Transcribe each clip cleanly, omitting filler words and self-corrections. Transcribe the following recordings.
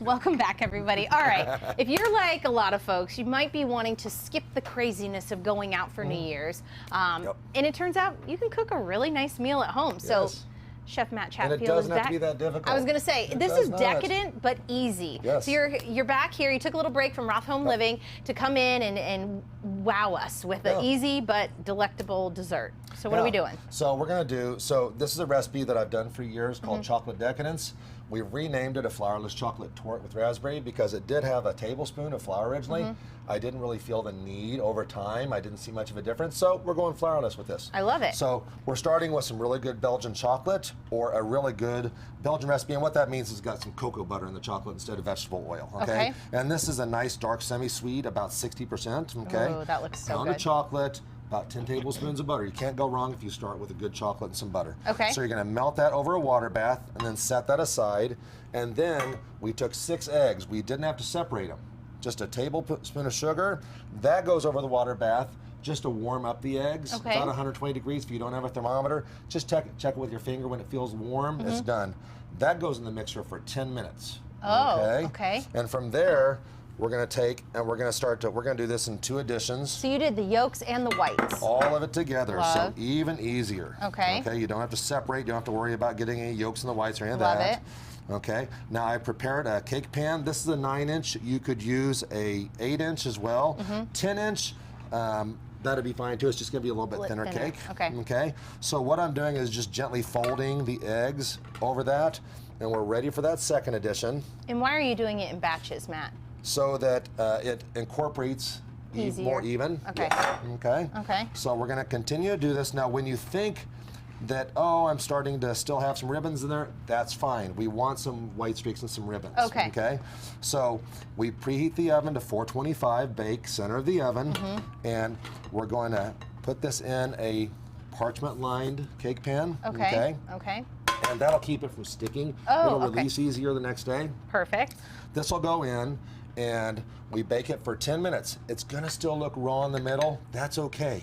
Welcome back, everybody. All right, if you're like a lot of folks, you might be wanting to skip the craziness of going out for New Year's. And it turns out you can cook a really nice meal at home. So Chef Matt Chatfield is back. And it doesn't have to be that difficult. I was going to say, this is decadent but easy. Yes. So you're back here. You took a little break from Roth Home Living to come in and wow us with an easy but delectable dessert. So what are we doing? So we're going to do, this is a recipe that I've done for years called Chocolate Decadence. We've renamed it a flourless chocolate torte with raspberry because it did have a tablespoon of flour originally. I didn't really feel the need over time. I didn't see much of a difference. So we're going flourless with this. I love it. So we're starting with some really good Belgian chocolate or a really good Belgian recipe. And what that means is it's got some cocoa butter in the chocolate instead of vegetable oil. Okay. And this is a nice dark semi-sweet, about 60%. Okay. Oh, that looks so Pound good. of chocolate. About 10 tablespoons of butter. You can't go wrong if you start with a good chocolate and some butter. Okay. So you're going to melt that over a water bath and then set that aside. And then we took 6 eggs. We didn't have to separate them. Just a tablespoon of sugar. That goes over the water bath just to warm up the eggs. Okay. About 120 degrees. If you don't have a thermometer, just check it with your finger. When it feels warm, it's done. That goes in the mixer for 10 minutes. Oh, okay. And from there, we're going to take and we're going to do this in 2 additions. So you did the yolks and the whites. All of it together, so even easier. Okay. Okay, you don't have to separate, you don't have to worry about getting any yolks and the whites or any of that. Love it. Okay, now I prepared a cake pan. This is a 9-inch. You could use a 8-inch as well. 10-inch, that'd be fine too. It's just gonna be a little bit thinner cake. Okay. Okay, so what I'm doing is just gently folding the eggs over that, and we're ready for that second addition. And why are you doing it in batches, Matt? So that it incorporates more even. Okay. Yes. Okay. Okay. So we're going to continue to do this. Now, when you think that, oh, I'm starting to still have some ribbons in there, that's fine. We want some white streaks and some ribbons. Okay. Okay. So we preheat the oven to 425, bake center of the oven, and we're going to put this in a parchment-lined cake pan. Okay. Okay. And that'll keep it from sticking. Oh, It'll release easier the next day. Perfect. This will go in, and we bake it for 10 minutes. It's gonna still look raw in the middle. That's okay.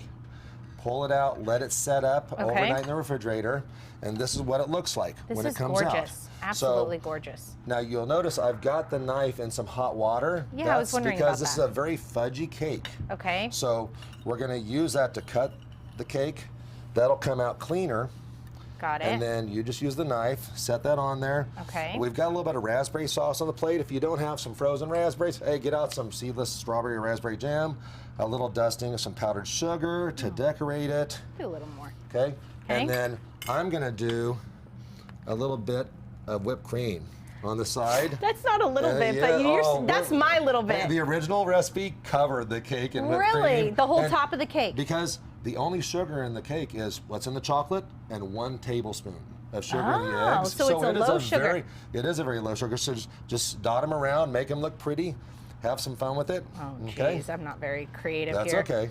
Pull it out, let it set up overnight in the refrigerator, and this is what it looks like when it comes out. This is gorgeous. Absolutely gorgeous. Now you'll notice I've got the knife in some hot water. Yeah, I was wondering about that. That's because this is a very fudgy cake. Okay. So we're gonna use that to cut the cake. That'll come out cleaner. Got it. And then you just use the knife, set that on there. Okay. We've got a little bit of raspberry sauce on the plate. If you don't have some frozen raspberries, hey, get out some seedless strawberry or raspberry jam, a little dusting of some powdered sugar to decorate it. Do a little more. Okay. And then I'm gonna do a little bit of whipped cream on the side. That's not a little bit, but that's my little bit. The original recipe covered the cake in whipped cream. Really? The whole top of the cake? Because the only sugar in the cake is what's in the chocolate and 1 tablespoon of sugar in the eggs. So it's a low sugar. It is a very low sugar. So just dot them around, make them look pretty, have some fun with it. Oh, geez, I'm not very creative here. That's okay.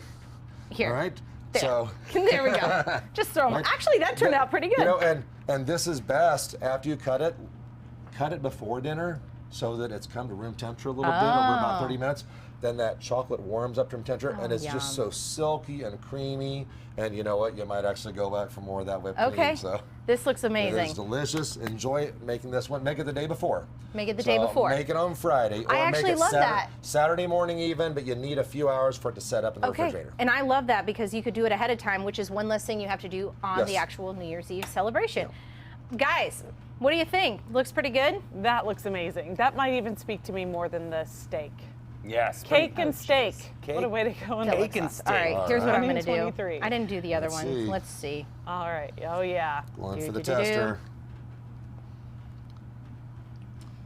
Here. All right. There. So there we go. Just throw them. Actually, that turned out pretty good. You know, and this is best after you cut it before dinner so that it's come to room temperature a little bit over about 30 minutes. Then that chocolate warms up to room temperature, and it's just so silky and creamy. And you know what? You might actually go back for more of that whipped cream. So this looks amazing. It is delicious. Enjoy making this one. Make it the day before. Make it the day before. Make it on Friday. Or I actually make it love that. Saturday morning even, but you need a few hours for it to set up in the refrigerator. And I love that because you could do it ahead of time, which is one less thing you have to do on the actual New Year's Eve celebration. Guys, what do you think? Looks pretty good? That looks amazing. That might even speak to me more than the steak. Yes. Cake and steak. Cake. What a way to go in Cake and steak. All right, here's what I'm going to do. 23. I didn't do the other one. see. Let's see. All right. Oh, yeah. Going for the tester.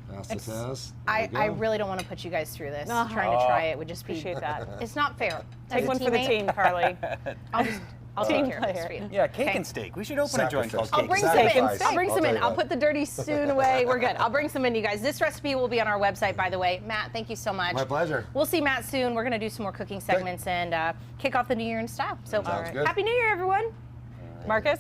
Pass the test. I really don't want to put you guys through this. No. Trying to try it would just be. Appreciate that. It's not fair. Take one for the team, Carly. I'll take Team care of this for player. you. Yeah, cake and steak. We should open a joint called Sacrifice. I'll Cake bring and some Steak. in. I'll bring some I'll in. tell you I'll what. put the dirty spoon away. We're good. I'll bring some in, you guys. This recipe will be on our website, by the way. Matt, thank you so much. My pleasure. We'll see Matt soon. We're going to do some more cooking segments and kick off the new year in style. So, Sounds good. Happy New Year, everyone. Marcus?